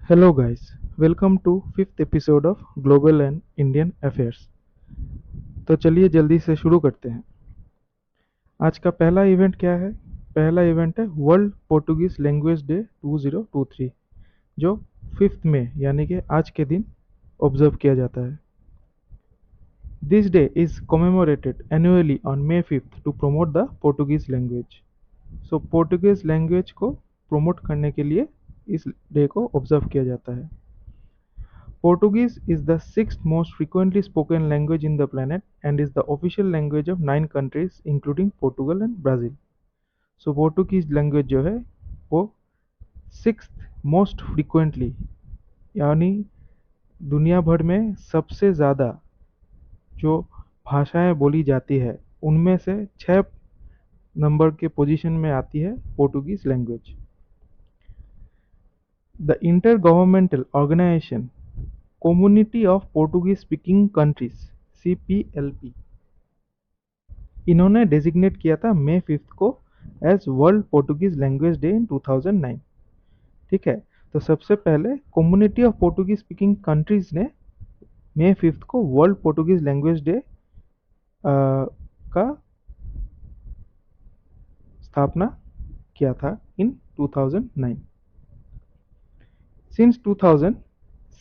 Hello guys, welcome to fifth episode of Global and Indian Affairs। तो चलिए जल्दी से शुरू करते हैं। आज का पहला इवेंट क्या है? पहला इवेंट है वर्ल्ड पोर्टुगीज लैंग्वेज डे 2023 जो 5 मई यानी कि आज के दिन ऑब्जर्व किया जाता है। This day is commemorated annually on May 5th to promote the Portuguese language। So Portuguese language को प्रमोट करने के लिए इस डे को ऑब्जर्व किया जाता है। Portuguese is the sixth most frequently spoken language in the planet and is the official language of 9 countries including Portugal and Brazil। So Portuguese language जो है वो sixth most frequently यानी दुनिया भर में सबसे ज़्यादा जो भाषाएं बोली जाती है उनमें से 6 नंबर के पोजीशन में आती है Portuguese language. The inter governmental organisation community of Portuguese speaking countries CPLP इन्होंने डेजिग्नेट किया था मई 5th को as world Portuguese language day in 2009। ठीक है, तो सबसे पहले community of Portuguese speaking countries ने मई 5th को वर्ल्ड पोर्टुगीज लैंग्वेज डे का स्थापना किया था इन 2009। Since 2000,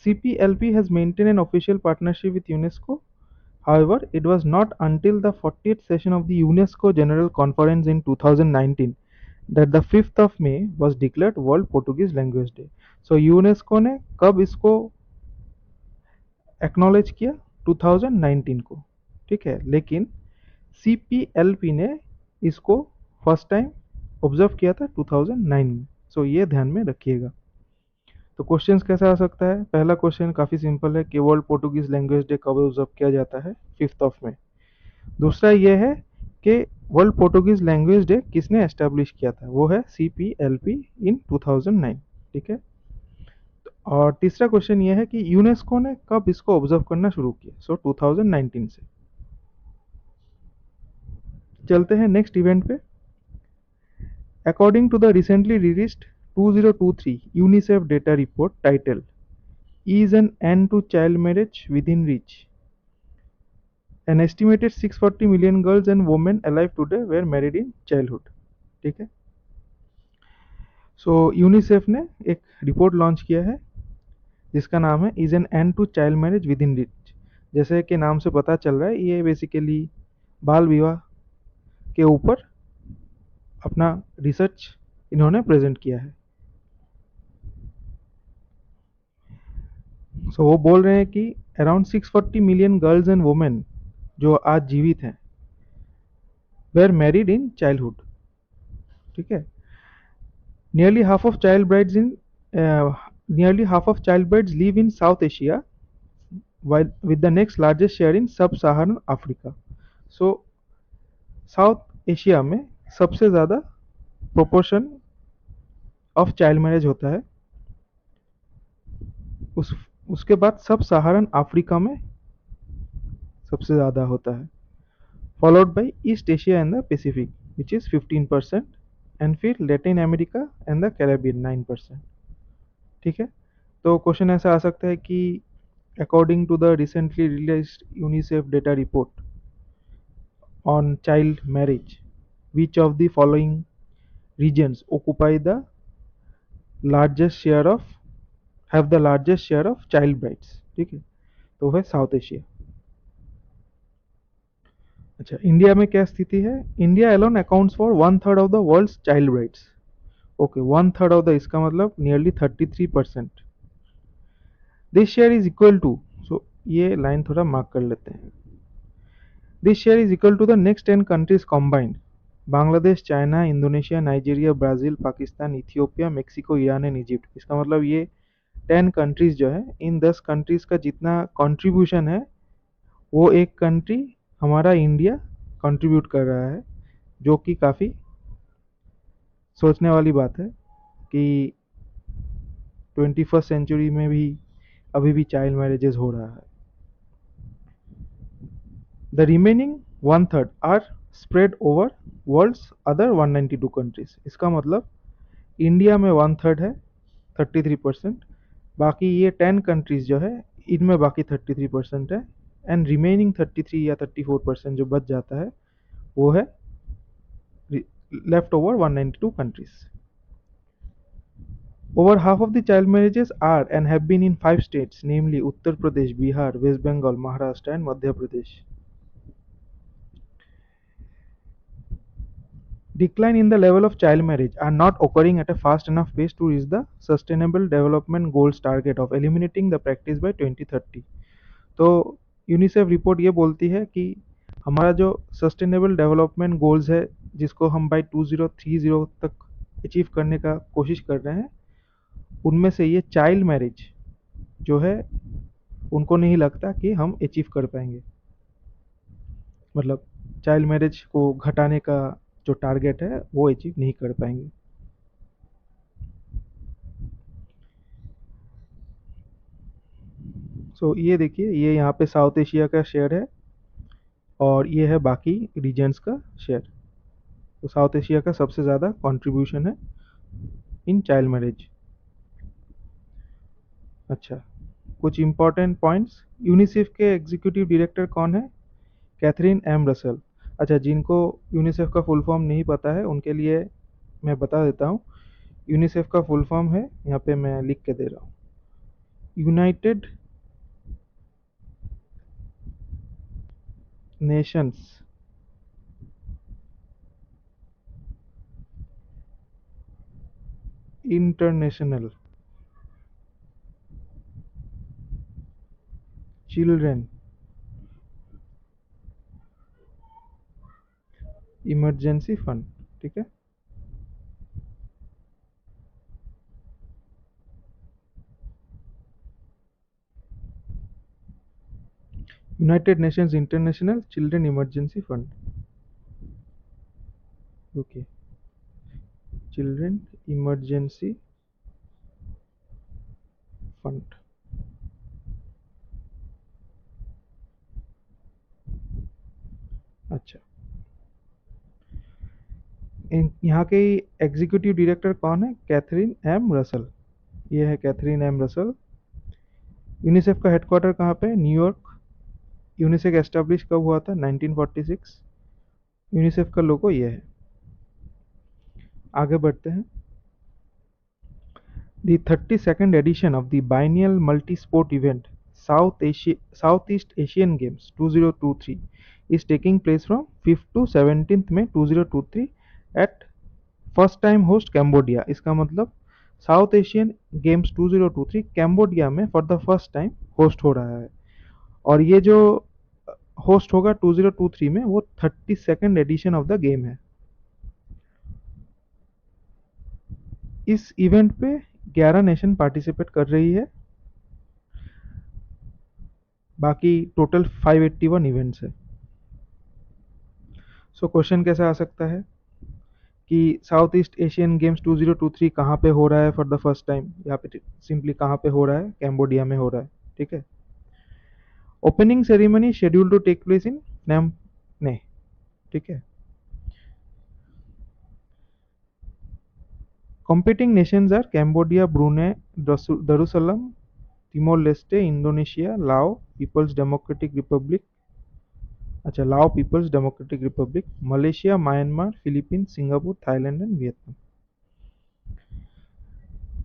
CPLP has maintained an official partnership with UNESCO. However, it was not until the 40th session of the UNESCO General Conference in 2019 that the 5th of May was declared World Portuguese Language Day। So UNESCO ने कब इसको acknowledge किया? 2019 को। ठीक है, लेकिन CPLP ने इसको फर्स्ट टाइम ऑब्जर्व किया था 2009 में। सो ये ध्यान में रखिएगा। तो क्वेश्चंस कैसा आ सकता है? पहला क्वेश्चन काफ़ी सिंपल है कि वर्ल्ड पोर्टुगीज लैंग्वेज डे कब ऑब्जर्व किया जाता है? 5th of May. दूसरा ये है कि वर्ल्ड पोर्टुगीज लैंग्वेज डे किसने एस्टेब्लिश किया था? वो है CPLP इन 2009। ठीक है, और तीसरा क्वेश्चन ये है कि यूनेस्को ने कब इसको ऑब्जर्व करना शुरू किया? सो 2019 से। चलते हैं नेक्स्ट इवेंट पे। According to the recently released 2023 UNICEF data report title Is an End to Child Marriage Within Reach, an estimated 640 million girls and women alive today were married in childhood। ठीक है, सो UNICEF ने एक report launch किया है जिसका नाम है is an end to child marriage within reach. जैसे कि नाम से पता चल रहा है ये बेसिकली बाल विवाह के ऊपर अपना रिसर्च इन्होंने प्रेजेंट किया है। सो वो बोल रहे हैं कि around 640 million girls and women जो आज जीवित हैं वेर मैरिड इन चाइल्डहुड। ठीक है, nearly half of child brides in nearly half of child brides live in South Asia, while with the next largest share in Sub-Saharan Africa। So south Asia में सबसे ज़्यादा proportion of child marriage होता है, उसके बाद सब सहारन Africa में सबसे ज़्यादा होता है, followed by East Asia and the Pacific which is 15% and फिर Latin America and the Caribbean 9%। ठीक है, तो क्वेश्चन ऐसा आ सकता है कि according to the recently released UNICEF data report on child marriage which of the following regions occupy the largest share of have the largest share of child brides। ठीक है, तो है साउथ एशिया। अच्छा, इंडिया में क्या स्थिति है? India alone accounts for 1/3 of the world's child brides. Okay, 1/3 of the, इसका मतलब nearly 33%। This share is equal to, so ये लाइन थोड़ा मार्क कर लेते हैं। This share is equal to the next 10 countries combined, Bangladesh, China, Indonesia, Nigeria, Brazil, Pakistan, Ethiopia, Mexico, Iran and Egypt. इसका मतलब ये 10 कंट्रीज़ जो है, इन 10 कंट्रीज़ का जितना कंट्रीब्यूशन है वो एक कंट्री हमारा इंडिया कंट्रीब्यूट कर रहा है, जो कि काफ़ी सोचने वाली बात है कि 21st सेंचुरी में भी अभी भी चाइल्ड मैरिजेस हो रहा है। The remaining 1/3 are spread over world's other 192 countries. इसका मतलब इंडिया में 1/3 है 33%, बाकी ये 10 कंट्रीज जो है, इनमें बाकी 33% है, एंड रिमेनिंग 33 या 34% जो बच जाता है वो है left over 192 countries. Over half of the child marriages are and have been in 5 states, namely Uttar Pradesh, Bihar, West Bengal, Maharashtra, and Madhya Pradesh. Decline in the level of child marriage are not occurring at a fast enough pace to reach the Sustainable Development Goals target of eliminating the practice by 2030. तो UNICEF report ये बोलती है कि हमारा जो sustainable development goals है, जिसको हम बाई 2030 तक अचीव करने का कोशिश कर रहे हैं, उनमें से ये चाइल्ड मैरिज जो है उनको नहीं लगता कि हम अचीव कर पाएंगे। मतलब चाइल्ड मैरिज को घटाने का जो टारगेट है वो अचीव नहीं कर पाएंगे। ये देखिए, ये यहाँ पे साउथ एशिया का शेयर है और ये है बाकी रीजन्स का शेयर। तो साउथ एशिया का सबसे ज़्यादा कंट्रीब्यूशन है इन चाइल्ड मैरिज। अच्छा, कुछ इम्पोर्टेंट पॉइंट्स। यूनिसेफ के एग्जीक्यूटिव डायरेक्टर कौन है? Catherine M Russell. अच्छा, जिनको यूनिसेफ का फुल फॉर्म नहीं पता है उनके लिए मैं बता देता हूँ। यूनिसेफ का फुल फॉर्म है, यहाँ पे मैं लिख के दे रहा हूँ, United Nations International Children emergency Fund. ठीक है, United Nations International Children emergency Fund. Okay, children emergency fund. अच्छा, यहाँ के एग्जीक्यूटिव डायरेक्टर कौन है? Catherine M Russell. ये है कैथरीन एम रसल। यूनिसेफ का हेडक्वार्टर कहाँ पे है? न्यूयॉर्क। यूनिसेफ एस्टेब्लिश कब हुआ था? 1946। यूनिसेफ का लोगो ये है। आगे बढ़ते हैं। The 32nd edition of the biennial multi-sport event Southeast Asian Games 2023 is taking place from 5th to 17th May 2023 at first time host Cambodia. इसका मतलब साउथ एशियन गेम्स 2023 कैम्बोडिया में for the first time host हो रहा है। और ये जो host होगा 2023 में, वो 32nd addition of the game है। इस इवेंट पे 11 नेशन पार्टिसिपेट कर रही है, बाकी टोटल 581 इवेंट्स है। क्वेश्चन कैसा आ सकता है कि साउथ ईस्ट एशियन गेम्स 2023 कहाँ पे हो रहा है फॉर द फर्स्ट टाइम? यहाँ पे सिंपली कहाँ पे हो रहा है? कैम्बोडिया में हो रहा है। ठीक है, opening ceremony schedule to take place in Phnom Penh. ठीक है, competing nations are Cambodia, Brunei Darussalam, Timor Leste, Indonesia, Laos People's Democratic Republic, अच्छा Lao People's Democratic Republic, Malaysia, Myanmar, Philippines, Singapore, Thailand and Vietnam.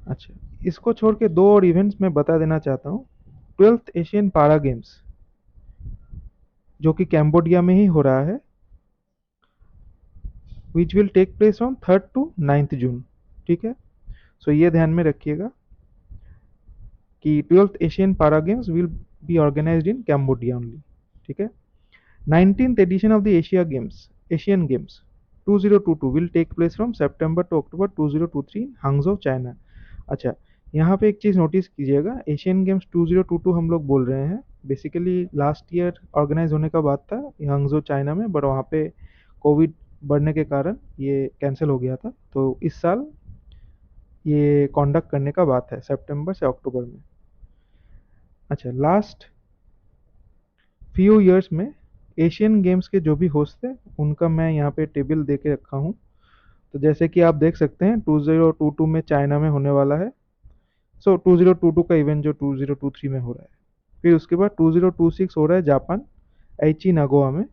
अच्छा, इसको छोड़ के दो और events मैं बता देना चाहता हूँ। 12th एशियन पारा गेम्स जो कि कैम्बोडिया में ही हो रहा है, which will take place from 3rd to 9th June. ठीक है, ये ध्यान में रखिएगा कि 12th Asian Para Games will be organised in Cambodia only. ठीक है, 19th edition of the Asian Games 2022 will take place from September to October 2023 in Hangzhou, China। अच्छा, यहाँ पे एक चीज़ नोटिस कीजिएगा, एशियन गेम्स 2022 हम लोग बोल रहे हैं, बेसिकली लास्ट ईयर ऑर्गेनाइज होने का बात था हांगजो चाइना में, बट वहाँ पे कोविड बढ़ने के कारण ये कैंसिल हो गया था। तो इस साल ये कंडक्ट करने का बात है सितंबर से अक्टूबर में। अच्छा, लास्ट फ्यू ईयर्स में एशियन गेम्स के जो भी होस्ट थे उनका मैं यहाँ पे टेबल दे के रखा हूँ। तो जैसे कि आप देख सकते हैं 2022 में चाइना में होने वाला है, सो 2022 का इवेंट जो 2023 में हो रहा है। फिर उसके बाद 2026 हो रहा है जापान एची नागोया में।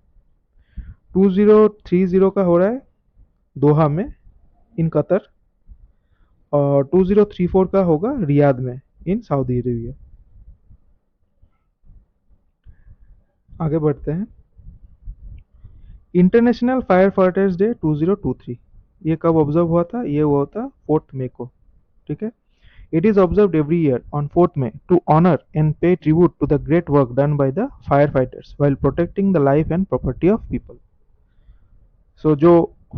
2030 का हो रहा है दोहा में इन कतर। और 2034 का होगा रियाद में इन सऊदी अरेबिया। आगे बढ़ते हैं। इंटरनेशनल फायर फाइटर्स डे 2023 ये कब ऑब्जर्व हुआ था? ये हुआ था 4 मई को। ठीक है। It is observed every year on 4 May to honour and pay tribute to the great work done by the fire fighters while protecting the life and property of people. So जो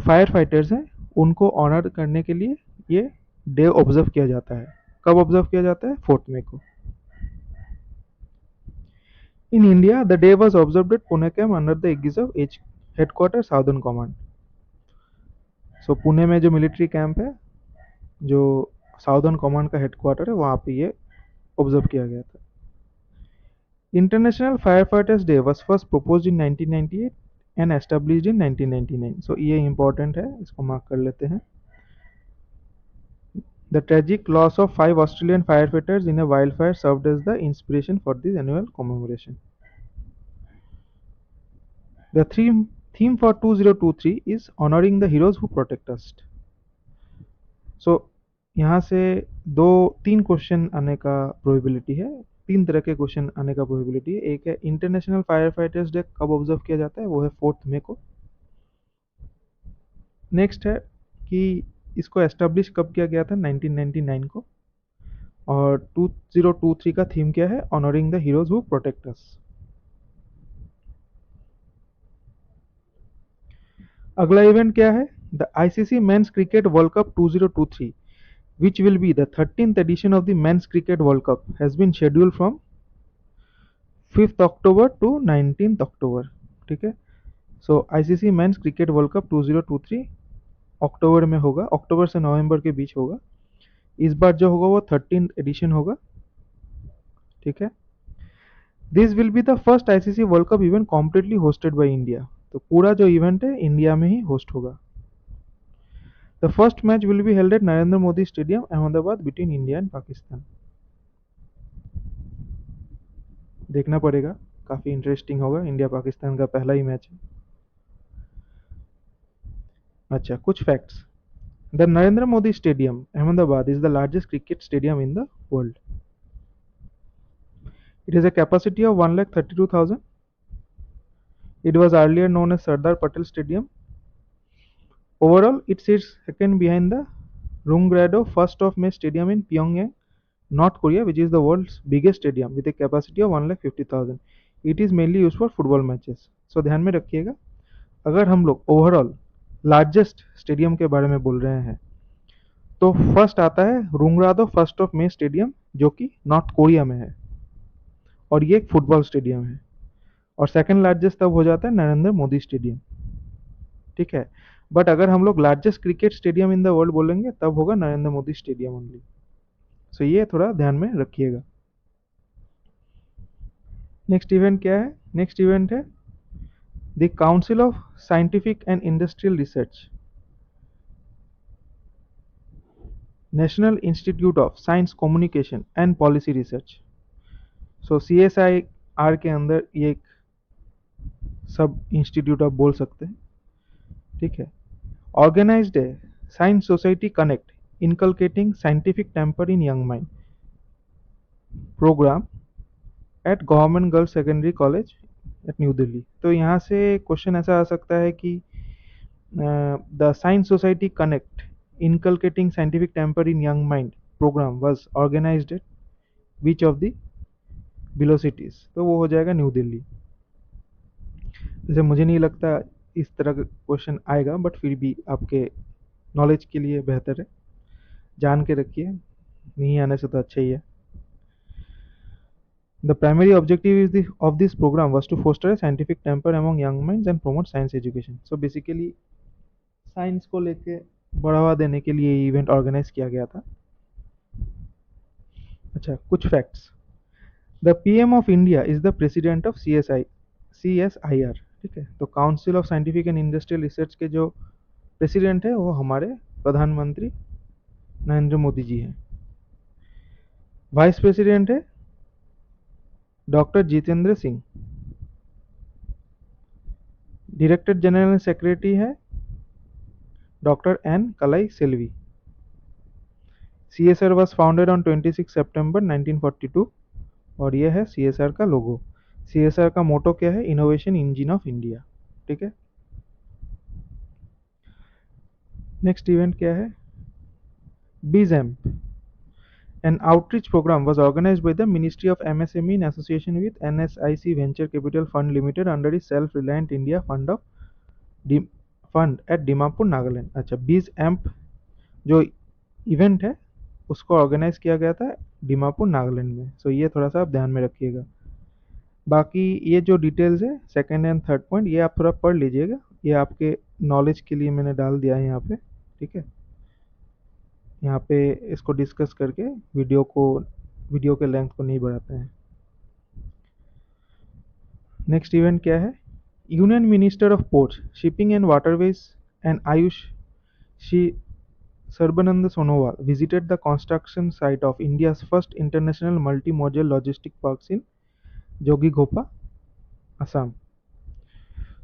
fire fighters हैं उनको honour करने के लिए ये day observe किया जाता है। कब ऑब्जर्व किया जाता है? 4 मई को। In India, the day was observed at Pune camp under the aegis of H headquarters Southern Command. So Pune में जो मिलिट्री कैंप है, जो साउदर्न कमांड का हेडक्वार्टर है, वहाँ पे ये ऑब्जर्व किया गया था। International fire fighters day was first proposed in 1998 and established in 1999। सो ये इंपॉर्टेंट है, इसको मार्क कर लेते हैं। The tragic loss of 5 Australian firefighters in a wildfire served as the inspiration for this annual commemoration. The theme for 2023 is honoring the heroes who protect us. So यहाँ से तीन question आने का प्रोबेबिलिटी है। तीन तरह के क्वेश्चन आने का प्रोबेबिलिटी है। एक है इंटरनेशनल फायर फाइटर्स डे कब ऑब्जर्व किया जाता है, वो है 4 मई को। नेक्स्ट है कि इसको एस्टेब्लिश कब किया गया था, 1999 को। और 2023 का थीम क्या है, honouring the heroes who protect us. अगला इवेंट क्या है, the ICC men's cricket world cup 2023 which will be the 13th edition of the men's cricket world cup has been scheduled from 5th October to 19th October। ठीक है। So ICC men's cricket world cup 2023 अक्टूबर में होगा, अक्टूबर से नवंबर के बीच होगा। इस बार जो होगा वो 13th एडिशन होगा। ठीक है। This will be the first ICC world cup event completely hosted by India. तो पूरा जो इवेंट है इंडिया में ही होस्ट होगा। The first match will be held at Narendra Modi Stadium, Ahmedabad, between India and Pakistan। देखना पड़ेगा, काफ़ी interesting होगा। इंडिया पाकिस्तान का पहला ही मैच है। अच्छा, कुछ facts. The Narendra Modi stadium Ahmedabad is the largest cricket stadium in the world. It is a capacity of 1,32,000। It was earlier known as Sardar Patel Stadium। Overall, it sits second behind the Rungradov First of May Stadium in Pyongyang, North Korea, which is the world's biggest stadium with a capacity of 1,50,000। It is mainly used for football matches। So ध्यान में रखिएगा, अगर हम लोग overall largest stadium के बारे में बोल रहे हैं तो फर्स्ट आता है रुंगरादो फर्स्ट ऑफ मे स्टेडियम, जो कि नॉर्थ कोरिया में है, और ये एक फुटबॉल स्टेडियम है। और सेकंड लार्जेस्ट तब हो जाता है नरेंद्र मोदी स्टेडियम। ठीक है। बट अगर हम लोग largest cricket stadium in the world बोलेंगे तब होगा नरेंद्र मोदी स्टेडियम ओनली। सो ये थोड़ा ध्यान में रखिएगा। नेक्स्ट इवेंट क्या है? नेक्स्ट इवेंट है the council of scientific and industrial research, national institute of science communication and policy research. So CSIR के अंदर ये एक सब इंस्टीट्यूट आप बोल सकते हैं। ठीक है। ऑर्गेनाइज्ड है science society connect inculcating scientific temper in young mind programme at government girls secondary college at New Delhi. तो यहाँ से क्वेश्चन ऐसा आ सकता है कि the science society connect inculcating scientific temper in young mind programme was organised at which of the below cities. तो वो हो जाएगा न्यू दिल्ली। जैसे मुझे नहीं लगता इस तरह का क्वेश्चन आएगा, बट फिर भी आपके नॉलेज के लिए बेहतर है, जान के रखिए, नहीं आने से तो अच्छा ही है। The primary objective of this program was to foster a scientific temper among young minds and promote science education। So basically science को लेके बढ़ावा देने के लिए इवेंट ऑर्गेनाइज किया गया था। अच्छा, कुछ facts. The PM of India is the president of CSIR। ठीक है। तो council of scientific and industrial research के जो प्रेसिडेंट है वो हमारे प्रधानमंत्री नरेंद्र मोदी जी हैं। वाइस प्रेसिडेंट है doctor Jitendra Singh. Director general and secretary है डॉक्टर एन कलाई Selvi. CSR was founded on 26 सितंबर 1942 और ये है CSR का लोगो। CSR का मोटो क्या है? Innovation engine of India. ठीक है। नेक्स्ट इवेंट क्या है? BZAMP, an outreach program was organized by the Ministry of MSME in association with NSIC Venture Capital Fund Limited under the Self-Reliant India Fund at Dimapur, Nagaland। अच्छा, BZAMP जो event है उसको organise किया गया था डिमापुर नागालैंड में। सो ये थोड़ा सा आप ध्यान में रखिएगा। बाकी ये जो डिटेल्स है सेकंड एंड थर्ड पॉइंट ये आप थोड़ा पढ़ लीजिएगा, ये आपके नॉलेज के लिए मैंने डाल दिया है यहाँ पे। ठीक है, यहाँ पे इसको डिस्कस करके वीडियो के लेंथ को नहीं बढ़ाते हैं। नेक्स्ट इवेंट क्या है? Union minister of ports, shipping and waterways and Ayush Shri Sarbananda Sonowal visited the construction site of India's first international multi-modal logistic parks in Jogighopa, Assam.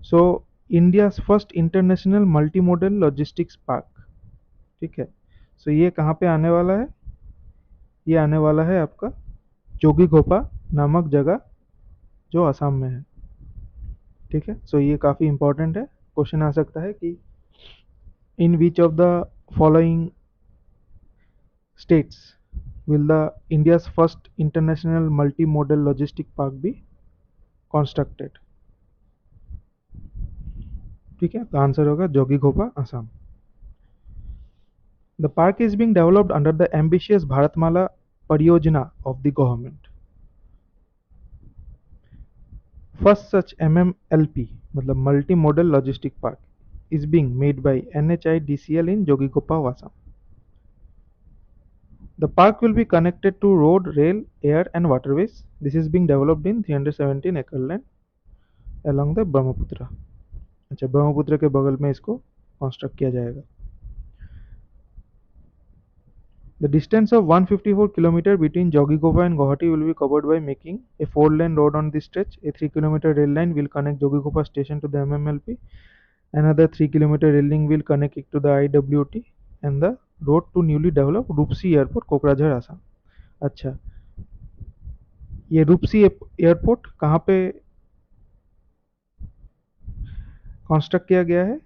So, India's first international multimodal logistics park, ठीक है। सो ये कहाँ पे आने वाला है? ये आने वाला है आपका जोगीघोपा नामक जगह जो असम में है। ठीक है, सो ये काफ़ी इंपॉर्टेंट है। क्वेश्चन आ सकता है कि in which of the following states will the India's first international multimodal logistic park be constructed? ठीक है, तो आंसर होगा Jogighopa, Assam. The park is being developed under the ambitious Bharatmala Pariyojana of the government. First such MMLP, मतलब multimodal logistic park, is being made by NHIDCL in Jogighopa, Assam. The park will be connected to road, rail, air and waterways. This is being developed in 317 acre land along the Brahmaputra। अच्छा, ब्रह्मपुत्र के बगल में इसको construct किया जाएगा। The distance of 154 km between Jogighopa and Guwahati will be covered by making a 4-lane road on this stretch. A 3-km rail line will connect Jogighopa station to the MMLP. Another 3-km rail link will connect it to the IWT and the road to newly developed Rupsi Airport, Kokrajhar, Assam। अच्छा, ये रूपसी airport कहाँ पे construct किया गया है?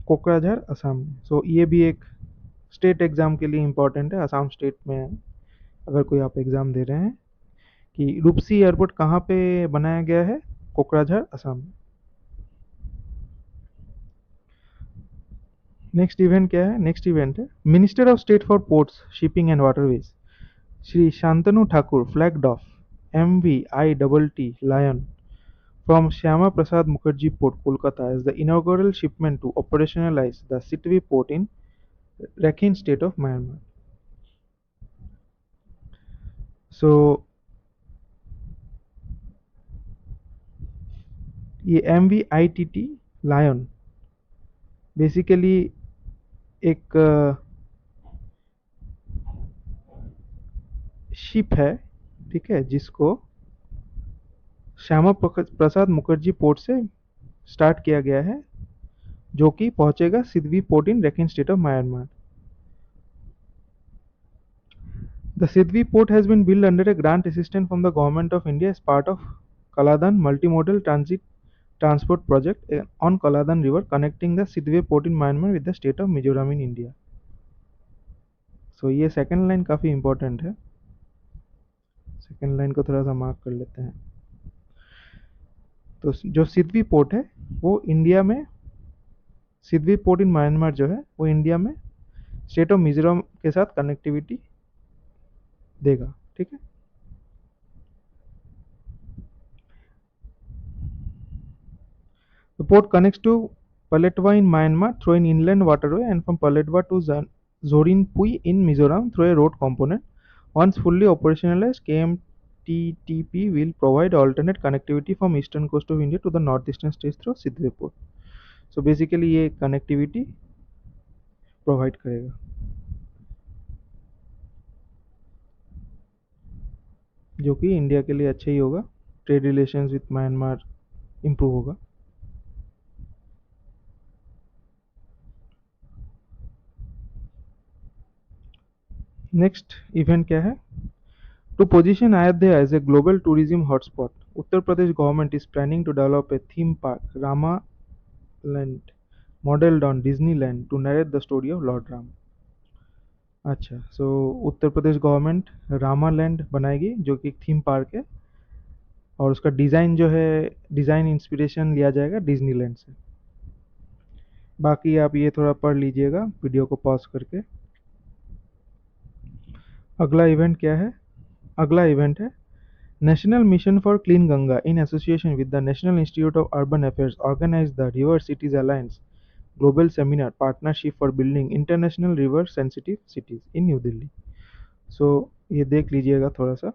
कोकराझार, असम में। सो ये भी एक स्टेट एग्ज़ाम के लिए इम्पॉर्टेंट है, असम स्टेट में है। अगर कोई आप एग्ज़ाम दे रहे हैं कि रूपसी एयरपोर्ट कहाँ पे बनाया गया है? कोकराझार, असम में। नेक्स्ट इवेंट क्या है? नेक्स्ट इवेंट है minister of state for ports, shipping and waterways Shri Shantanu Thakur flagged of MVITT Lion from Shyama Prasad Mukherjee Port, Kolkata as the inaugural shipment to operationalize the Sitwe port in Rakhine state of Myanmar। So ये MVITT Lion basically एक ship है, ठीक है, जिसको Shyama Prasad Mukherjee port से start किया गया है, जो कि पहुंचेगा Sittwe port in Rakhine state of Myanmar. The Sidhvi port has been built under a grant assistance from the Government of India as part of Kaladan Multimodal Transport Project on Kaladan River, connecting the Sidhwe port in Myanmar with the state of Mizoram in India। So ये second line काफ़ी important है, second line को थोड़ा सा mark कर लेते हैं। तो जो सिद्धवी पोर्ट है वो इंडिया में, सिद्धवी पोर्ट इन म्यांमार जो है वो इंडिया में स्टेट ऑफ मिजोरम के साथ कनेक्टिविटी देगा। ठीक है, the port connects to Paletwa in Myanmar through an inland waterway and from Paletwa to Zorinpui in Mizoram through a road component। Once fully operationalized, KMTTP will provide alternate connectivity from eastern coast of India to the northeastern states through Sidhwe port। So basically ये connectivity provide करेगा। जो कि India के लिए अच्छा ही होगा। Trade relations with Myanmar improve होगा। Next event क्या है? To position Ayodhya as a global tourism hotspot, Uttar Pradesh government is planning to develop a theme park, Rama Land, modeled on Disneyland to narrate the story of Lord Ram. अच्छा, सो Uttar Pradesh government Rama land बनाएगी जो कि एक theme park है, और उसका design जो है, डिज़ाइन इंस्पिरेशन लिया जाएगा डिज्नीलैंड से। बाकी आप ये थोड़ा पढ़ लीजिएगा वीडियो को पॉज करके। अगला इवेंट क्या है? अगला इवेंट है National Mission for Clean Ganga, in association with the National Institute of Urban Affairs, organized the River Cities Alliance Global Seminar Partnership for Building International River Sensitive Cities in New Delhi. So ये देख लीजिएगा थोड़ा सा।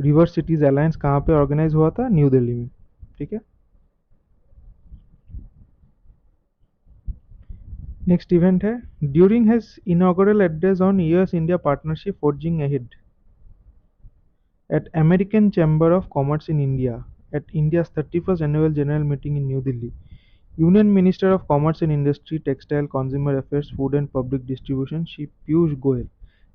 River cities alliance कहाँ पे organise हुआ था? New Delhi में। ठीक है। नेक्स्ट इवेंट है during his inaugural address on US India partnership forging ahead at American Chamber of Commerce in India at India's 31st Annual General Meeting in New Delhi. Union Minister of Commerce and Industry, Textile, Consumer Affairs, Food and Public Distribution, Shri Piyush Goyal,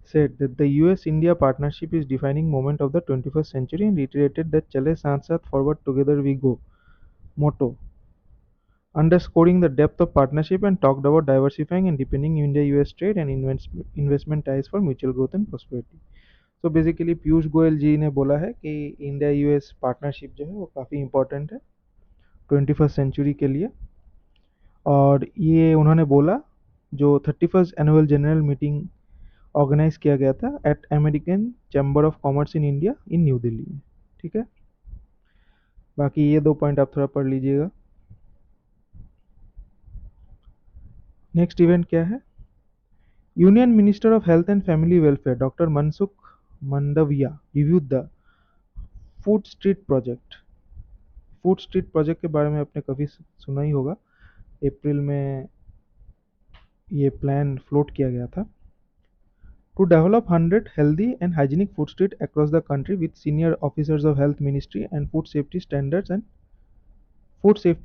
said that the US-India partnership is defining moment of the 21st century and reiterated that Chale Saath Saath Forward Together We Go motto, underscoring the depth of partnership, and talked about diversifying and deepening India-US trade and investment ties for mutual growth and prosperity. तो basically Piyush Goyal जी ने बोला है कि India US partnership जो है वो काफ़ी important है 21st सेंचुरी के लिए। और ये उन्होंने बोला जो 31st annual general meeting organise किया गया था at American chamber of commerce in India in New Delhi में। ठीक है। बाकी ये दो पॉइंट आप थोड़ा पढ़ लीजिएगा। नेक्स्ट इवेंट क्या है? Union minister of health and family welfare doctor Mansukh Mandaviya reviewed the food street project. Food street project के बारे में आपने कभी सुना ही होगा। अप्रैल में ये प्लान फ्लोट किया गया था to develop 100 healthy and hygienic food street across the country with senior officers of health ministry and food safety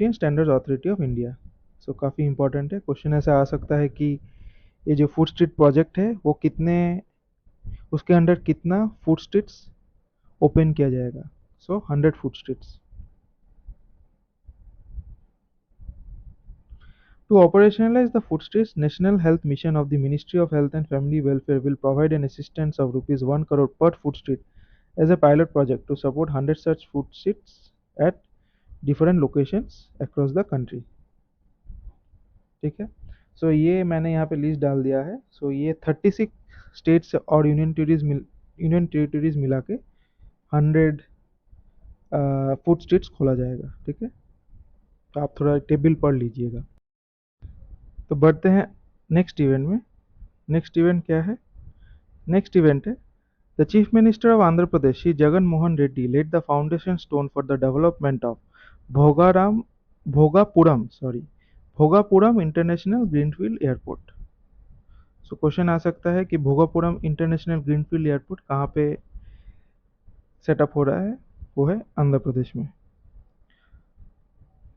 and standards authority of India. So काफ़ी इंपॉर्टेंट है। क्वेश्चन ऐसा आ सकता है कि ये जो फूड स्ट्रीट प्रोजेक्ट है वो कितने, उसके अंडर कितना फूड स्ट्रीट्स ओपन किया जाएगा? सो 100 food streets. To operationalize the food streets, National Health Mission of the Ministry of Health and Family Welfare will provide an assistance of rupees 1 crore per food street as a pilot project to support 100 such food streets at different locations across the country. ठीक है। सो ये मैंने यहाँ पे list डाल दिया है। सो ये 36 स्टेट्स और यूनियन टेरिटरीज मिला के 100 फूड स्ट्रीट्स खोला जाएगा। ठीक है। तो आप थोड़ा टेबल पढ़ लीजिएगा। तो बढ़ते हैं नेक्स्ट इवेंट में। नेक्स्ट इवेंट क्या है? नेक्स्ट इवेंट है the chief minister of Andhra Pradesh Shri Jagan Mohan Reddy laid the foundation stone for the development of Bhogapuram international greenfield airport. So question आ सकता है कि भोगापुरम इंटरनेशनल ग्रीनफील्ड एयरपोर्ट कहाँ पे सेटअप हो रहा है? वो है आंध्र प्रदेश में।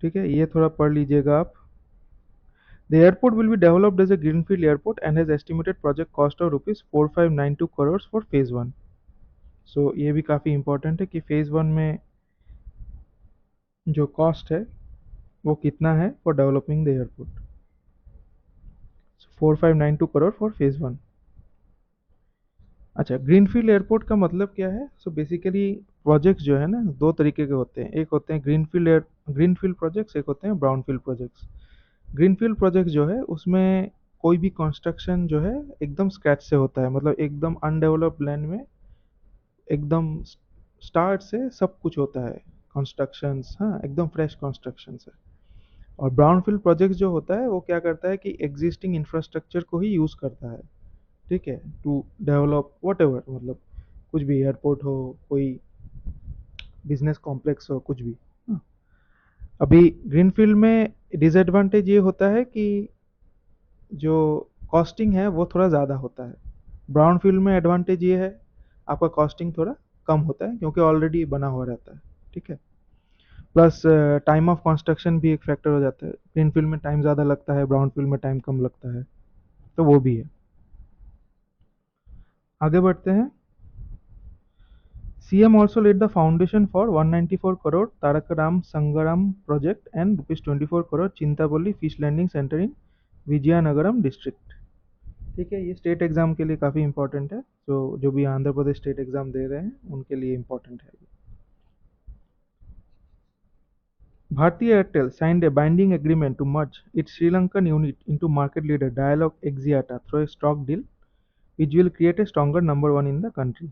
ठीक है, ये थोड़ा पढ़ लीजिएगा आप। The airport will be developed as a greenfield airport and has estimated project cost of rupees 4592 crores for phase 1. So ये भी काफ़ी important है कि phase 1 में जो cost है वो कितना है for developing the airport. So 4592 crore for phase 1. अच्छा, ग्रीनफील्ड एयरपोर्ट का मतलब क्या है? सो बेसिकली प्रोजेक्ट्स जो है ना दो तरीके के होते हैं। एक होते हैं ग्रीनफील्ड प्रोजेक्ट्स, एक होते हैं ब्राउनफील्ड प्रोजेक्ट्स। ग्रीनफील्ड प्रोजेक्ट जो है उसमें कोई भी कंस्ट्रक्शन जो है एकदम स्क्रैच से होता है, मतलब एकदम अनडेवलप्ड लैंड में एकदम स्टार्ट से सब कुछ होता है कंस्ट्रक्शंस, हाँ एकदम फ्रेश कंस्ट्रक्शन है। और ब्राउनफील्ड प्रोजेक्ट जो होता है वो क्या करता है कि एग्जिस्टिंग इंफ्रास्ट्रक्चर को ही यूज़ करता है। ठीक है, टू डेवलप वट एवर, मतलब कुछ भी एयरपोर्ट हो, कोई बिजनेस कॉम्प्लेक्स हो, कुछ भी। हाँ। अभी ग्रीनफील्ड में डिसएडवांटेज ये होता है कि जो कॉस्टिंग है वो थोड़ा ज़्यादा होता है। ब्राउन फील्ड में एडवांटेज ये है, आपका कॉस्टिंग थोड़ा कम होता है क्योंकि ऑलरेडी बना हुआ रहता है, ठीक है। प्लस टाइम ऑफ कंस्ट्रक्शन भी एक फैक्टर हो जाता है, ग्रीन फील्ड में टाइम ज़्यादा लगता है, ब्राउन फील्ड में टाइम कम लगता है, तो वो भी है। आगे बढ़ते हैं। CM also laid the foundation for 194 crore Tarak Ram Sangaram project and rupees 24 crore Chintaboli fish landing center in Vizianagaram district. ठीक है, ये स्टेट एग्जाम के लिए काफ़ी इंपॉर्टेंट है, जो भी आंध्र प्रदेश स्टेट एग्जाम दे रहे हैं उनके लिए इंपॉर्टेंट है। Bharti Airtel signed a binding agreement to merge its Sri Lankan unit into market leader Dialog Axiata through a stock deal, which will create a stronger number one in the country.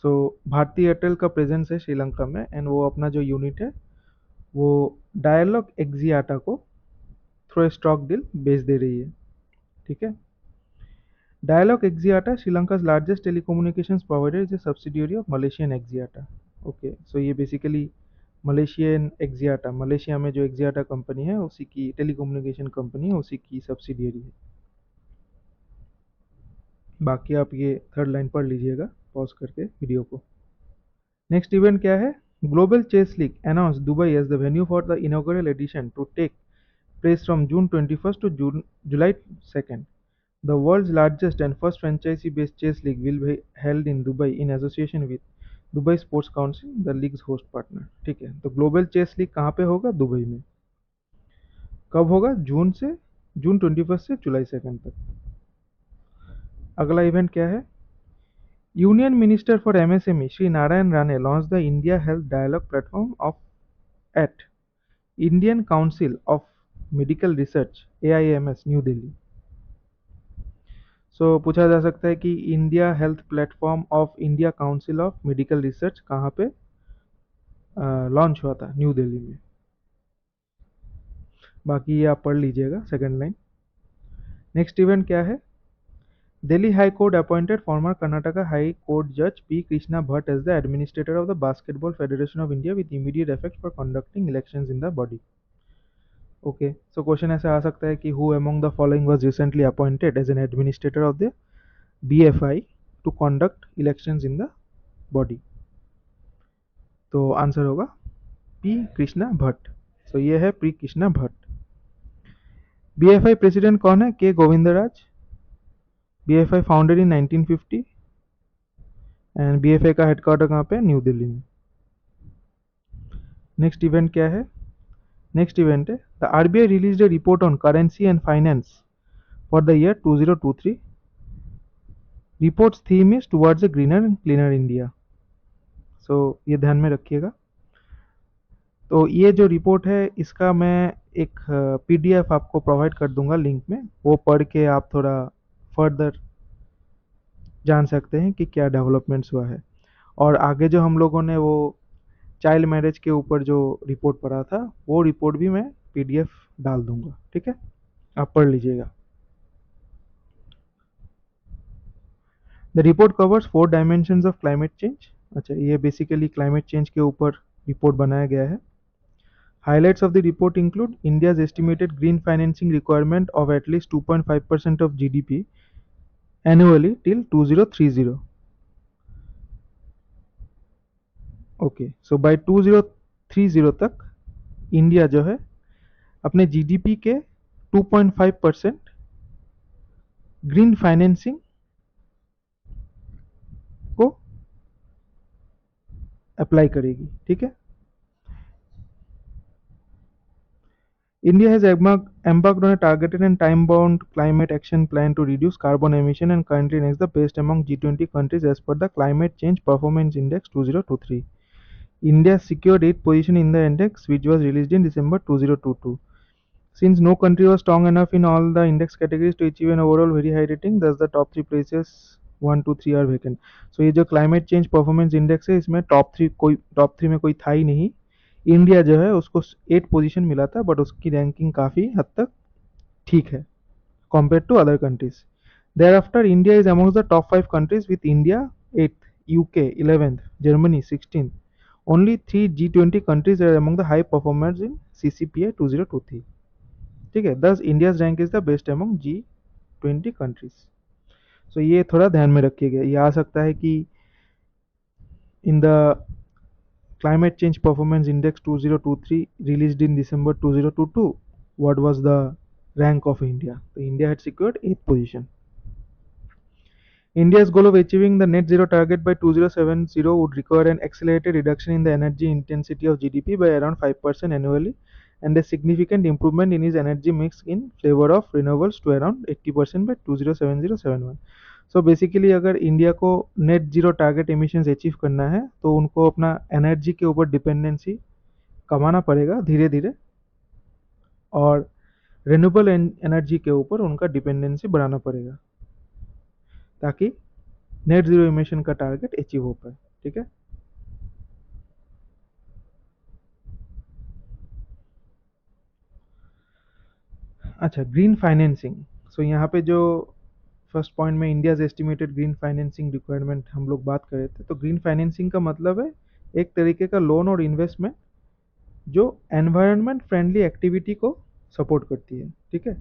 So Bharti Airtel का presence है श्रीलंका में and वो अपना जो unit है वो dialogue एक्जियाटा को through stock deal बेच दे रही है, ठीक है। Dialog Axiata Sri Lanka's largest telecommunications provider is a subsidiary of Malaysian Axiata. Okay, so ये बेसिकली मलेशियन एक्जियाटा, मलेशिया में जो एक्जियाटा कंपनी है उसी की टेलीकम्युनिकेशन कंपनी है, उसी की सब्सिडियरी है। बाकी आप ये थर्ड लाइन पढ़ लीजिएगा पॉज करके वीडियो को। नेक्स्ट इवेंट क्या है? Global chess league announced Dubai as the venue for the inaugural edition to take place from June 21st to July 2nd. The world's largest and first franchisee-based chess league will be held in Dubai in association with Dubai sports council, the leagues host partner. ठीक है, तो global chess league कहाँ पे होगा? Dubai में। कब होगा? जून 21 से जुलाई 2 तक। अगला इवेंट क्या है? Union minister for MSME Shri Narayan Rane launch the India health dialogue platform of at Indian council of medical research AIMS new Delhi. So पूछा जा सकता है कि India health platform of India council of medical research कहाँ पे लॉन्च हुआ था? न्यू दिल्ली में। बाकी ये आप पढ़ लीजिएगा सेकंड लाइन। नेक्स्ट इवेंट क्या है? Delhi High Court appointed former Karnataka High Court Judge P. Krishna Bhatt as the administrator of the Basketball Federation of India with immediate effect for conducting elections in the body. Okay, so question ऐसा आ सकता है कि who among the following was recently appointed as an administrator of the BFI to conduct elections in the body? तो answer होगा P. Krishna Bhatt. So ये है P. Krishna Bhatt. BFI president कौन है? K Govindraj. BFI founded in 1950 and BFI का headquarter कहाँ पे? New Delhi में। नेक्स्ट इवेंट क्या है? नेक्स्ट इवेंट है the RBI released a report on currency and finance for the year 2023। Report's theme is towards a greener and cleaner India. So ये ध्यान में रखिएगा। तो ये जो रिपोर्ट है इसका मैं एक PDF आपको प्रोवाइड कर दूंगा लिंक में, वो पढ़ के आप थोड़ा फर्दर जान सकते हैं कि क्या डेवलपमेंट्स हुआ है। और आगे जो हम लोगों ने वो चाइल्ड मैरिज के ऊपर जो रिपोर्ट पढ़ा था वो रिपोर्ट भी मैं PDF डाल दूंगा, ठीक है, आप पढ़ लीजिएगा। The report covers 4 dimensions of climate change. अच्छा, ये बेसिकली क्लाइमेट चेंज के ऊपर रिपोर्ट बनाया गया है। Highlights of the report include India's estimated green financing requirement of at least 2.5% of GDP annually till 2030. Okay, so bye 2030 तक India जो है अपने GDP के 2.5% ग्रीन फाइनेंसिंग को अप्लाई करेगी, ठीक है। India has embarked on a targeted and time-bound climate action plan to reduce carbon emission and currently ranks the best among G20 countries as per the Climate Change Performance Index 2023. India secured 8th position in the index, which was released in December 2022. Since no country was strong enough in all the index categories to achieve an overall very high rating, thus the top 3 places 1, 2, 3 are vacant. So ये जो climate change performance index है इसमें top 3 में कोई था ही नहीं। India जो है उसको 8 पोजीशन मिला था, बट उसकी रैंकिंग काफ़ी हद तक ठीक है compared to other countries. Thereafter, India is amongst the top 5 countries with India 8th, UK 11th, Germany 16th. Only 3 G20 countries are among the high performers in CCPI 2023. ठीक है, thus India's rank is the best among G20. 20 countries. सो ये थोड़ा ध्यान में रखिएगा, ये आ सकता है कि in the Climate Change Performance Index 2023 released in December 2022, what was the rank of India? So India had secured 8th position. India's goal of achieving the net zero target by 2070 would require an accelerated reduction in the energy intensity of GDP by around 5% annually and a significant improvement in its energy mix in favor of renewables to around 80% by 2070-71. So basically अगर India को net zero target emissions achieve करना है तो उनको अपना energy के ऊपर dependency कमाना पड़ेगा धीरे धीरे, और रिन्यूएबल एनर्जी के ऊपर उनका डिपेंडेंसी बढ़ाना पड़ेगा ताकि नेट जीरो इमिशन का टारगेट अचीव हो पाए। ठीक है, अच्छा, ग्रीन फाइनेंसिंग। सो यहाँ पे जो फर्स्ट पॉइंट में India's estimated green financing requirement हम लोग बात कर रहे थे, तो ग्रीन फाइनेंसिंग का मतलब है एक तरीके का लोन और इन्वेस्टमेंट जो एनवायरनमेंट फ्रेंडली एक्टिविटी को सपोर्ट करती है। ठीक है,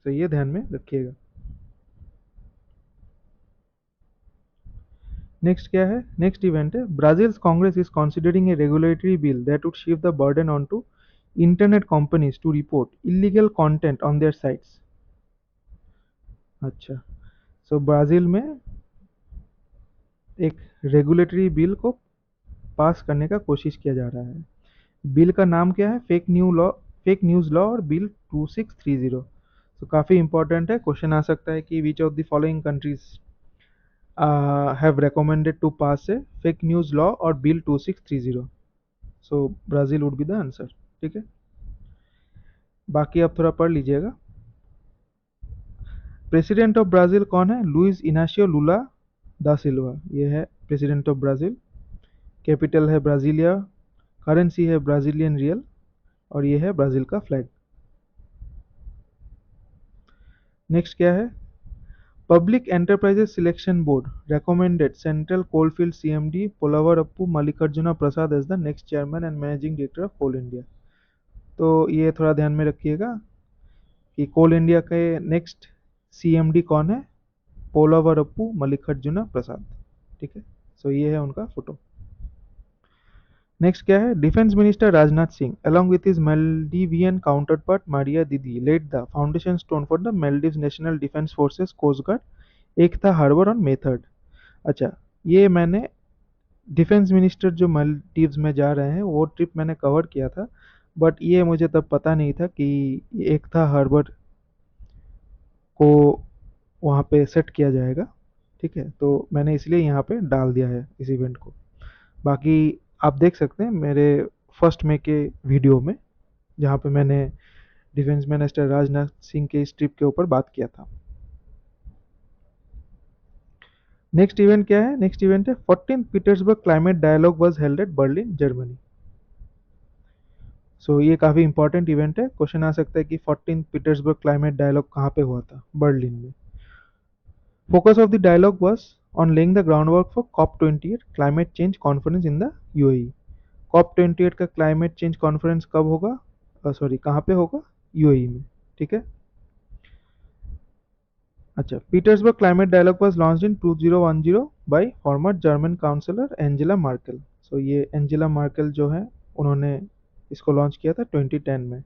तो ये ध्यान में रखिएगा। नेक्स्ट क्या है, नेक्स्ट इवेंट है Brazil's congress is considering a regulatory bill that would shift the burden on to internet companies to report illegal content on their sites. अच्छा, सो ब्राज़ील में एक रेगुलेटरी बिल को पास करने का कोशिश किया जा रहा है। बिल का नाम क्या है, फेक न्यूज़ लॉ और बिल 2630। तो काफ़ी इंपॉर्टेंट है, क्वेश्चन आ सकता है कि विच of the following countries have recommended to pass a fake news law or bill 2630। So Brazil would be the answer. ठीक है, बाकी आप थोड़ा पढ़ लीजिएगा। प्रेसिडेंट ऑफ ब्राज़ील कौन है, लुइस इनाशियो लुला दा सिल्वा, ये है प्रेसिडेंट ऑफ ब्राज़ील। कैपिटल है ब्राज़ीलिया, करेंसी है ब्राज़ीलियन रियल, और ये है ब्राज़ील का फ्लैग। नेक्स्ट क्या है, public enterprises selection board recommended central coalfield CMD Polavarapu Mallikarjuna Prasad as the next chairman and managing director of Coal India. तो ये थोड़ा ध्यान में रखिएगा कि कोल इंडिया के नेक्स्ट CMD कौन है, पोलावरप्पू मल्लिकार्जुना प्रसाद। ठीक है, सो ये है उनका फोटो। नेक्स्ट क्या है, defence minister Rajnath Singh along with his Maldivian counterpart Maria Didi laid the foundation stone for the Maldives National Defense Forces Coast Guard Ekta harbour on May 3rd। अच्छा, ये मैंने डिफेंस मिनिस्टर जो मालदीव्स में जा रहे हैं वो ट्रिप मैंने कवर किया था, बट ये मुझे तब पता नहीं था कि एकता हार्बर को वहाँ पे सेट किया जाएगा। ठीक है, तो मैंने इसलिए यहाँ पे डाल दिया है इस इवेंट को। बाकी आप देख सकते हैं मेरे फर्स्ट में के वीडियो में, जहाँ पे मैंने डिफेंस मिनिस्टर राजनाथ सिंह के इस ट्रिप के ऊपर बात किया था। नेक्स्ट इवेंट क्या है, नेक्स्ट इवेंट है 14th Petersberg climate dialogue was held at Berlin Germany. So ये काफ़ी इंपॉर्टेंट इवेंट है, क्वेश्चन आ सकता है कि 14th पीटर्सबर्ग क्लाइमेट डायलॉग कहाँ पे हुआ था, बर्लिन में। Focus of the dialogue was on laying the groundwork for COP28 climate change conference in the UAE। COP28 का क्लाइमेट चेंज कॉन्फ्रेंस कब होगा, सॉरी कहाँ पे होगा, UAE में। ठीक है, अच्छा, Petersberg climate dialogue was launched in 2010 by former German chancellor Angela Merkel. So ये एंजेला मार्केल जो है उन्होंने इसको लॉन्च किया था 2010 में।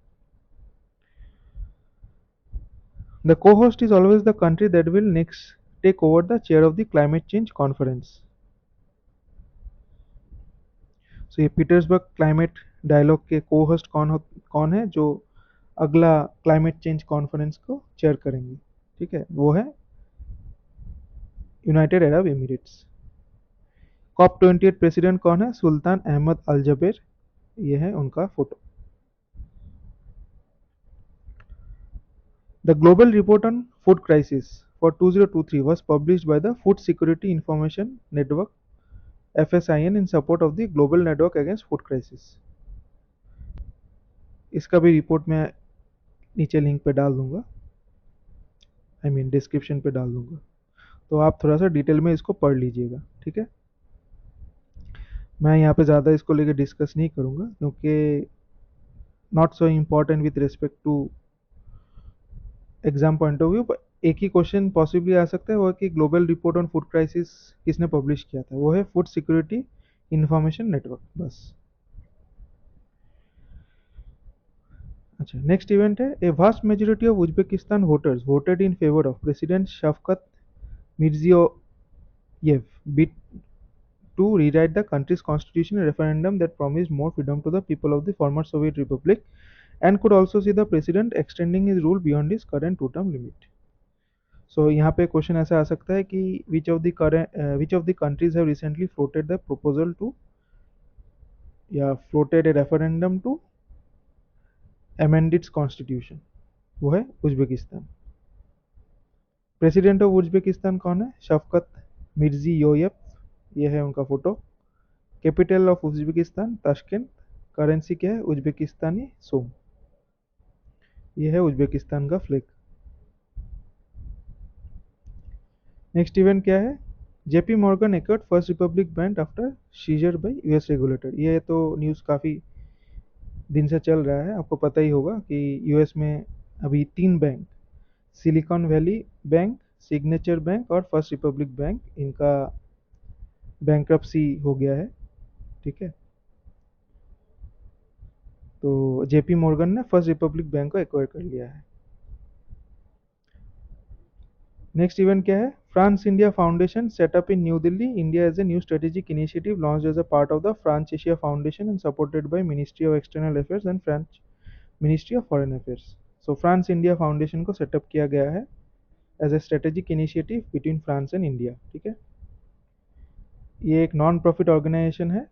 The co-host is always the country that will next take over the chair of the climate change conference। सो ये Petersburg climate dialogue के co-host कौन है जो अगला क्लाइमेट चेंज कॉन्फ्रेंस को चेयर करेंगे। ठीक है, वो है United Arab Emirates. COP28 president कौन है, सुल्तान अहमद अल जबेर, ये है उनका photo. The Global Report on Food Crisis for 2023 was published by the Food Security Information Network FSIN in support of the Global Network Against Food Crisis। इसका भी report मैं नीचे link पे डाल दूंगा, आई मीन डिस्क्रिप्शन पे डाल दूंगा, तो आप थोड़ा सा डिटेल में इसको पढ़ लीजिएगा। ठीक है, मैं यहाँ पे ज़्यादा इसको लेके डिस्कस नहीं करूँगा क्योंकि not so important with respect to exam point of view. एक ही क्वेश्चन पॉसिबली आ सकता है, वो है कि global report on food crisis किसने पब्लिश किया था, वो है फूड सिक्योरिटी इंफॉर्मेशन नेटवर्क, बस। अच्छा, नेक्स्ट इवेंट है, a vast majority of Uzbekistan voters voted in favour of president Shafqat Mirziyoyev bit to rewrite the country's constitution, a referendum that promised more freedom to the people of the former Soviet Republic and could also see the president extending his rule beyond his current two-term limit. So यहाँ पे question ऐसा आ सकता है कि which of the countries have recently floated the proposal to या floated a referendum to amend its constitution, वो है उज्बेकिस्तान। प्रेसिडेंट ऑफ उज्बेकिस्तान कौन है? शफकत मिर्जियोयेव, ये है उनका photo. Capital of Uzbekistan Tashkent. Currency क्या है? उज्बेकिस्तानी सोम। ये है उज्बेकिस्तान का फ्लैग। नेक्स्ट इवेंट क्या है? J P Morgan acquired First Republic Bank after seizure by US regulator. ये तो न्यूज़ काफ़ी दिन से चल रहा है, आपको पता ही होगा कि यूएस में अभी 3 bank, Silicon Valley Bank, Signature Bank और फर्स्ट रिपब्लिक बैंक, इनका बैंक्रप्सी हो गया है। ठीक है, तो जेपी मॉर्गन ने फर्स्ट रिपब्लिक बैंक को एक्वायर कर लिया है। नेक्स्ट इवेंट क्या है? France India Foundation set up in New Delhi, India as a new strategic initiative launched as a part of the France Asia Foundation and supported by Ministry of External Affairs and French Ministry of foreign affairs. So France India foundation को set up किया गया है as a strategic initiative between France and India. ठीक है, ये एक non profit organisation है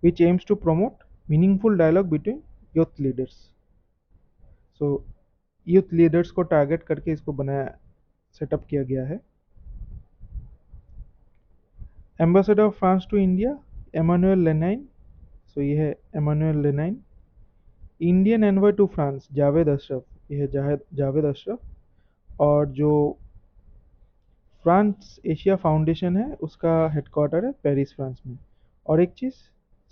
which aims to promote meaningful dialogue between youth leaders. So youth leaders को टारगेट करके इसको बनाया, सेटअप किया गया है। Ambassador of France to India Emmanuel Lenain. So ये है Emmanuel Lenain. Indian envoy to France Javed Ashraf, ये है जावेद अशरफ। और जो फ्रांस एशिया फाउंडेशन है उसका हेडक्वार्टर है पेरिस फ्रांस में। और एक चीज़,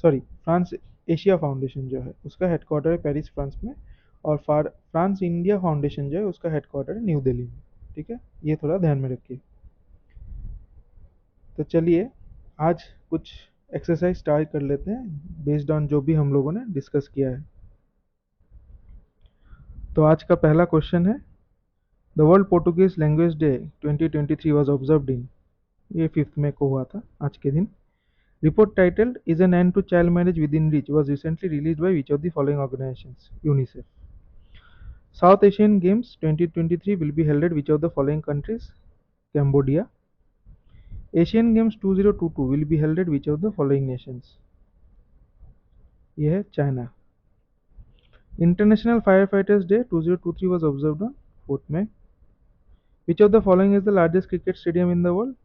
सॉरी, फ्रांस एशिया फाउंडेशन जो है उसका हेडक्वार्टर है पेरिस फ्रांस में, और फ्रांस इंडिया फाउंडेशन जो है उसका हेडक्वार्टर है न्यू दिल्ली में। ठीक है, ये थोड़ा ध्यान में रखिए। तो चलिए आज कुछ एक्सरसाइज स्टार्ट कर लेते हैं बेस्ड ऑन जो भी हम लोगों ने डिस्कस किया है। तो आज का पहला क्वेश्चन है, the world Portuguese language day 2023 was observed in, ये 5 मई को हुआ था आज के दिन। Report titled Is an End to Child Marriage Within Reach was recently released by which of the following organizations? UNICEF. South Asian Games 2023 will be held at which of the following countries? Cambodia. Asian Games 2022 will be held at which of the following nations? ये है China. International Firefighters Day 2023 was observed on 4th May. Which of the following is the largest cricket stadium in the world?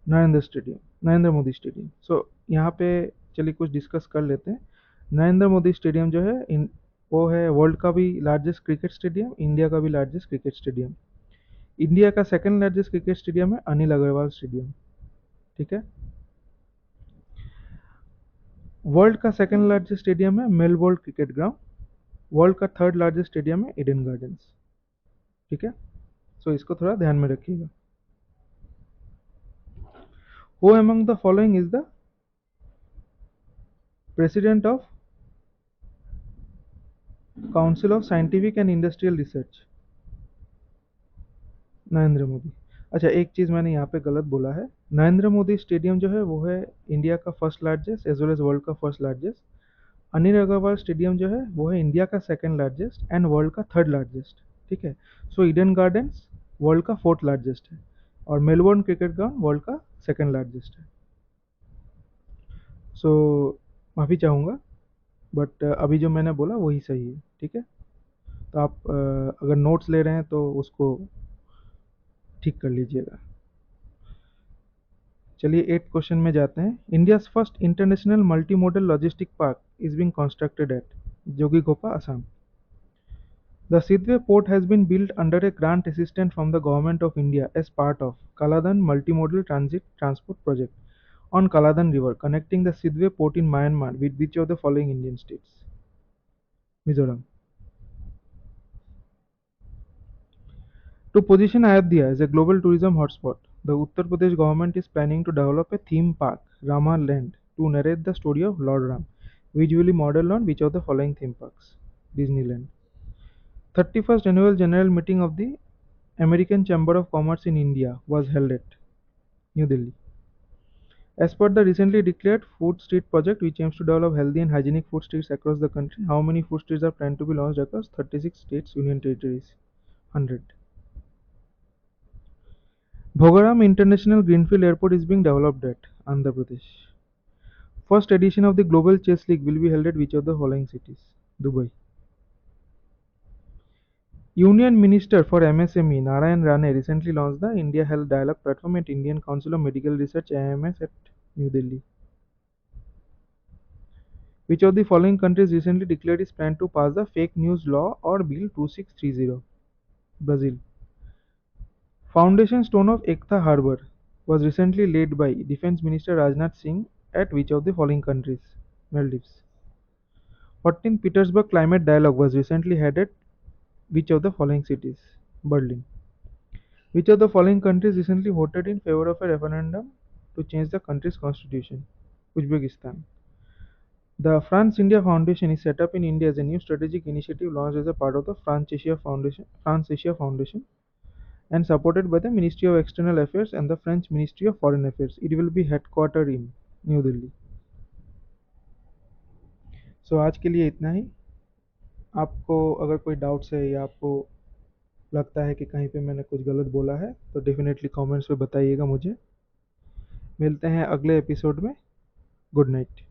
Narendra Modi stadium. So यहाँ पे चलिए कुछ discuss कर लेते हैं। Narendra Modi stadium जो है वो है वर्ल्ड का भी लार्जेस्ट क्रिकेट स्टेडियम, इंडिया का भी लार्जेस्ट क्रिकेट स्टेडियम। इंडिया का सेकंड लार्जेस्ट क्रिकेट स्टेडियम है अनिल अग्रवाल स्टेडियम। ठीक है, वर्ल्ड का सेकंड लार्जेस्ट स्टेडियम है मेलबोर्न क्रिकेट ग्राउंड। वर्ल्ड का थर्ड लार्जेस्ट स्टेडियम है ईडन गार्डन्स। ठीक है, सो इसको थोड़ा ध्यान में रखिएगा। Who among the following is the president of Council of Scientific and Industrial Research? Narendra Modi. अच्छा, एक चीज़ मैंने यहाँ पे गलत बोला है। नरेंद्र मोदी स्टेडियम जो है वो है इंडिया का first largest as well as world का first largest. Anil Agarwal stadium जो है वो है इंडिया का सेकंड लार्जेस्ट एंड वर्ल्ड का थर्ड लार्जेस्ट। ठीक है, सो ईडन गार्डन्स वर्ल्ड का फोर्थ लार्जेस्ट है और मेलबोर्न क्रिकेट ग्राउंड वर्ल्ड का सेकंड लार्जेस्ट है। सो माफ़ी चाहूँगा, बट अभी जो मैंने बोला वही सही है। ठीक है, तो आप अगर नोट्स ले रहे हैं तो उसको ठीक कर लीजिएगा। चलिए 8th क्वेश्चन में जाते हैं। India's first international multi modal logistic park is being constructed at Jogighopa, Assam. The Sidwe port has been built under a grant assistance from the Government of India as part of Kaladan Multimodal Transit Transport Project on Kaladan River, connecting the Sidwe port in Myanmar with which of the following Indian states? Mizoram. To position Ayodhya as a global tourism hotspot, the Uttar Pradesh government is planning to develop a theme park, Rama Land, to narrate the story of Lord Ram, visually modeled on which of the following theme parks? Disneyland. 31st annual general meeting of the American Chamber of Commerce in India was held at New Delhi. As per the recently declared Food Street project, which aims to develop healthy and hygienic food streets across the country, how many food streets are planned to be launched across 36 states, union territories? 100. Bhogaram International Greenfield Airport is being developed at Andhra Pradesh. First edition of the Global Chess League will be held at which of the following cities? Dubai. Union Minister for MSME Narayan Rane recently launched the India Health Dialogue platform at Indian Council of Medical Research (IMS) at New Delhi. Which of the following countries recently declared its plan to pass the Fake News Law or Bill 2630? Brazil. Foundation stone of Ekta Harbour was recently laid by Defence Minister Rajnath Singh at which of the following countries? Maldives. 14th Petersburg Climate Dialogue was recently held at which of the following cities? Berlin. Which of the following countries recently voted in favor of a referendum to change the country's constitution? Uzbekistan. The France India Foundation is set up in India as a new strategic initiative launched as a part of the France Asia Foundation and supported by the Ministry of External Affairs and the French Ministry of Foreign Affairs. It will be headquartered in New Delhi. सो आज के लिए इतना ही। आपको अगर कोई doubts है या आपको लगता है कि कहीं पे मैंने कुछ गलत बोला है तो डेफिनेटली कमेंट्स में बताइएगा मुझे। मिलते हैं अगले एपिसोड में। Good night.